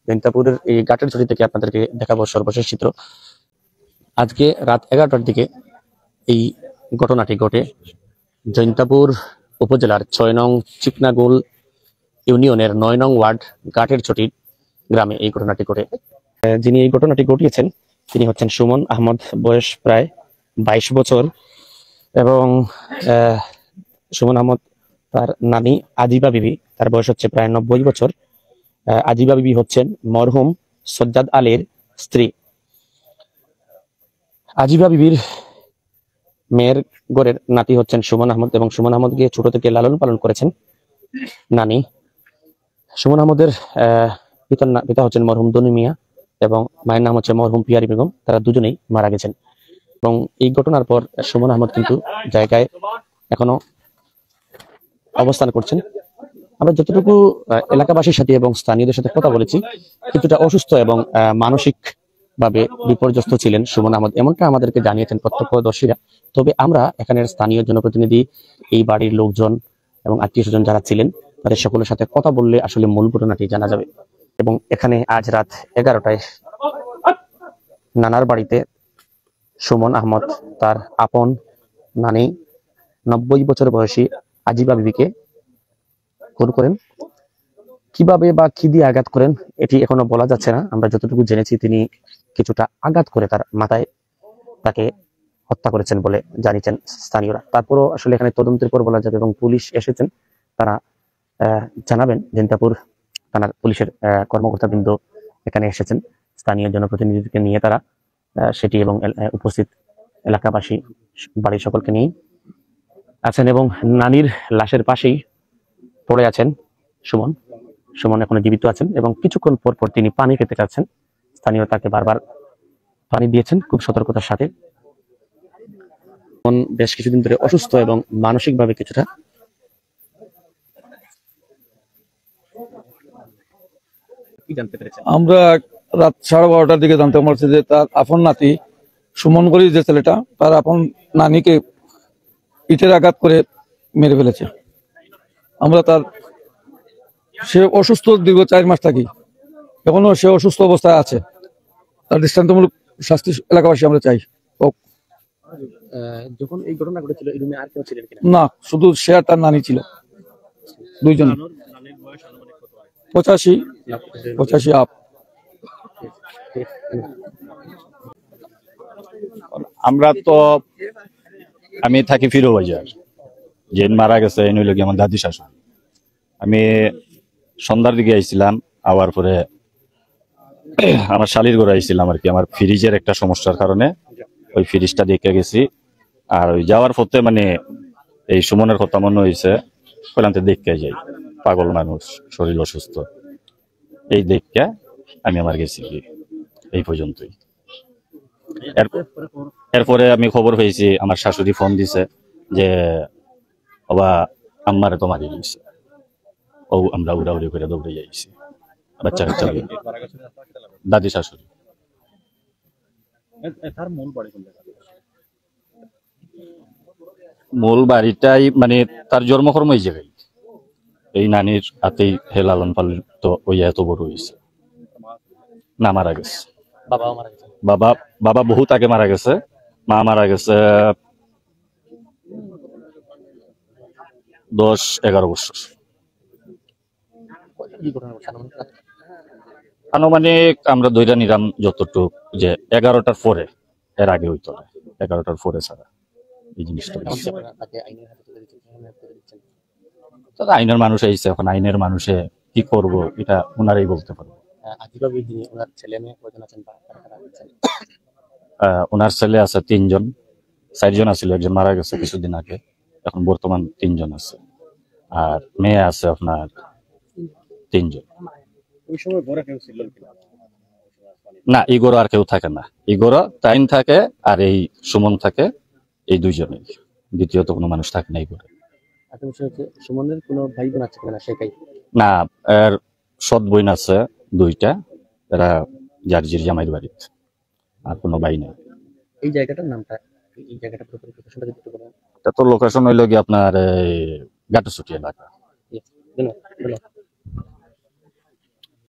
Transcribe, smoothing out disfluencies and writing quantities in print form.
জৈন্তাপুরের এই ঘাটের ছড়ি থেকে আপনাদেরকে দেখাবো সর্বশেষ চিত্র। আজকে রাত 11টার দিকে এই ঘটনাটি ঘটে জৈন্তাপুর উপজেলার 6 নং চিকনাগোল ইউনিয়নের 9 নং ওয়ার্ড ঘাটের ছটি গ্রামে এই ঘটনাটি ঘটে। যিনি এই ঘটনাটি ঘটিয়েছেন তিনি হচ্ছেন সুমন আহমদ, বয়স প্রায় 22 বছর। এবং সুমন আহমদ তার নানি আজিবা বিবি, তার বয়স হচ্ছে প্রায় 90 বছর। আজিবা বিবি হচ্ছেন মরহুম সজ্জাদ আলীর স্ত্রী। আজিবা বিবির মেয়ের গড়ের নাতি হচ্ছেন সুমন আহমদ, এবং সুমন আহমদকে ছোট থেকে লালন পালন করেছেন নানি। সুমন আহমদের পিতা হচ্ছেন মরহুম দনু মিয়া এবং মায়ের নাম হচ্ছে মরহুম পিয়ারি বেগম। তারা দুজনেই মারা গেছেন। এবং এই ঘটনার পর সুমন আহমদ কিন্তু জায়গায় এখনো অবস্থান করছেন। আমরা যতটুকু এলাকাবাসীর সাথে এবং স্থানীয়দের সাথে কথা বলেছি, কিছুটা অসুস্থ এবং মানসিক ভাবে বিপর্যস্ত ছিলেন সুমন আহমদ, এমনটা আমাদেরকে জানিয়েছেন প্রত্যক্ষদর্শীরা। তবে আমরা এখানের স্থানীয় জনপ্রতিনিধি, এই বাড়ির লোকজন এবং আত্মীয় স্বজন যারা ছিলেন তাদের সকলের সাথে কথা বললে আসলে মূল ঘটনাটি জানা যাবে। এবং এখানে আজ রাত 11টায় নানার বাড়িতে সুমন আহমদ তার আপন নানি 90 বছর বয়সী আজিবা বিবিকে খুন করেন। কিভাবে বা কি দিয়ে আঘাত করেন এটি এখনো বলা যাচ্ছে না। আমরা যতটুকু জেনেছি তিনি কিছুটা আঘাত করে তার মাথায় তাকে হত্যা করেছেন বলে জানিয়েছেন স্থানীয়রা। তারপরও আসলে এখানে তদন্তের পর বলা যাবে, এবং পুলিশ এসেছেন, তারা জানাবেন। জৈন্তাপুর থানার পুলিশের কর্মকর্তাবৃন্দ এখানে এসেছেন, স্থানীয় জনপ্রতিনিধিকে নিয়ে তারা সেটি এবং উপস্থিত এলাকাবাসী বাড়ির সকলকে নিয়ে আছেন। এবং নানির লাশের পাশেই পড়ে আছেন সুমন। সুমন এখনো জীবিত আছেন এবং কিছুক্ষণ পর পর তিনি পানি খেতে চাচ্ছেন। স্থানীয় তাকে বারবার পানি দিয়েছেন খুব সতর্কতার সাথে। বেশ কিছুদিন ধরে অসুস্থ এবং মানসিকভাবে কিছুটা জানতে পেরেছেন। আমরা রাত 12:30টার দিকে জানতে পারছি যে তার আপন নাতি সুমন করি যে ছেলেটা, তার আপন নানিকে ইটের আঘাত করে মেরে ফেলেছে। আমরা সে অসুস্থ দীর্ঘ 4 মাস থাকি, এখনো সে অসুস্থ অবস্থায় আছে। তার দৃষ্টান্তমূলক শাস্তি এলাকাবাসী আমরা চাই। যখন এই ঘটনা ঘটেছিল এই রুমে আর কেউ ছিলেন কিনা? না, শুধু সে আর তার নানি ছিল, দুইজন। 85 আপ। আমরা তো আমি থাকি ফিরো বাজার, যে মারা গেছে এনে হইল আমার দাদি শাশুড়ি। আমি সন্ধ্যার দিকে আইছিলাম, আবার পরে আমার শালির ঘরে আইছিলাম আর কি। আমার ফ্রিজের একটা সমস্যার কারণে ওই ফ্রিজটা দেখে গেছি। আর ওই যাওয়ার পথে মানে এই সুমনের কথা মনে হয়েছে, কইলামতে দেখতে যাই, পাগল মানুষ, শরীর অসুস্থ, এই দেখতে আমি আমার গেছি কি এই পর্যন্তই। এরপরে আমি খবর পেয়েছি, আমার শাশুড়ি ফোন দিছে যে বাবা আম্মারে তো মারি দিয়েছে। ও আমরা উড়াউড়ি করে দৌড়ে যাইছি, বাচ্চা কাচ্চা। দাদি শাশুড়ি। মূল বাড়িটাই মানে তার জন্মকর্ম এই জায়গায়, এই নানির হাতেই হে লালন পালিত ওই এত বড় হয়েছে। না, মারা গেছে। বাবা বহুত আগে মারা গেছে। মা মারা গেছে 10-11 বছর। আনুমানিক আমরা দইরা নিলাম যতটুক যে 11টার পরে, এর আগে হইতো না, 11টার পরে ছাড়া এই জিনিসটা। আইনের মানুষ আইছে, এখন আইনের মানুষে কি করব এটা ওনারাই বলতে পারবো। ওনার ছেলে আছে 3 জন, 4 জন আছিল, একজন মারা গেছে কিছুদিন আগে, এখন বর্তমান 3 জন আছে। আর মেয়ে আছে আপনার 3 জন। না, ইগোরা আর কেউ থাকে না। ইগোরা তাইন থাকে আর এই সুমন থাকে, এই 2 জনেই। দ্বিতীয়ত কোনো মানুষ থাকে না ইগোরা। সুমনের কোনো ভাই বোন আছে কিনা সেটাই? না, এর সৎ বোন আছে 2টা, এরা জার্জির জামাইয়ের বাড়িতে, আর কোনো ভাই নেই। এই জায়গাটার নামটা, এই জায়গাটা এটা তো লোকেশন হইল কি আপনার গাটুসুটি এলাকা।